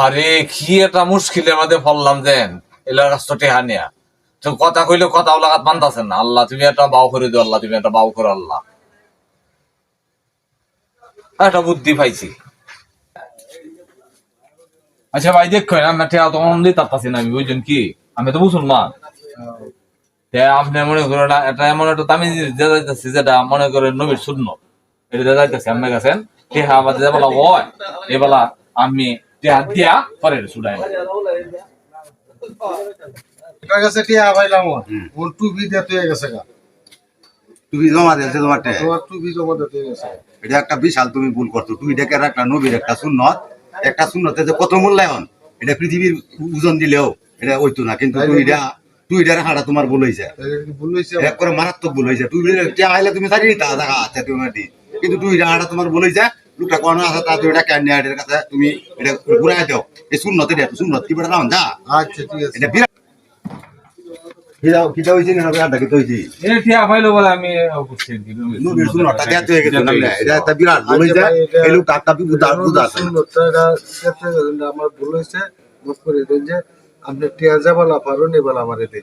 আরে কি একটা মুশকিলের মধ্যে পড়লাম যেন এলার কাছ থেকে হানিয়া তো কথা কইলে কথা লাগাত মানতাছেন না। আল্লাহ তুমি একটা বাউ করে দিও, আল্লাহ তুমি একটা বাউ করো, আল্লাহ একটা বুদ্ধি পাইছি। আচ্ছা ভাই দেখেন আমরা ঠেয়া তো অনলি তাপাছি না, আমি বুঝছেন কি আমি তো মুসলমান। আপনি মনে করেন এটা এমন একটা দামি জিনিস দেওয়া যাইতেছে যেটা মনে করেন নবীর সুন্নত, এটা দেওয়া যাইতেছে আপনার কাছে টেহা আমাদের যে বলা হয় এবেলা আমি টেহা দিয়া পরে ছুটাই না। আপনার কাছে টিয়া পাইলাম ওর টুপি দিয়ে তুই গেছে গা, তুমি জমা দিয়েছে তোমার টাকা। তোমার টুপি জমা দিয়ে তুই গেছে। এটা একটা বিশাল তুমি ভুল করছো। তুই এটাকে একটা নবীর একটা সুন্নত, একটা সুন্নতে যে কত মূল্যায়ন, এটা পৃথিবীর ওজন দিলেও এটা হইতো না। কিন্তু তুই এটা হাঁটা তোমার ভুল হয়েছে, ভুল হয়েছে, এক করে মারাত্মক ভুল হয়েছে। তুই আইলে তুমি চাকরি তা দেখা আছে তুমি কিন্তু তুই হাঁটা তোমার ভুল হয়েছে। লোকটা কোন আছে তা তুই এটা কেন এর কাছে তুমি এটা ঘুরাই দাও। এই সুন্নত এটা সুন্নত কি বেটা যা। আচ্ছা ঠিক আছে। এটা বিরাট কিটা হয়েছে না আড্ডা কিটা হয়েছে এটা টিয়া পাইলো বলে আমি বুঝছি নবীর সুন্নতটা দেয়া হয়ে গেছে না। এটা একটা বিরাট ভুল হয়েছে। এই লোকটা একটা বুঝা আছে আমার ভুল হয়েছে, বুঝ করে দেন যে আপনি টিয়া যাবালা পারুন এবার আমার এতে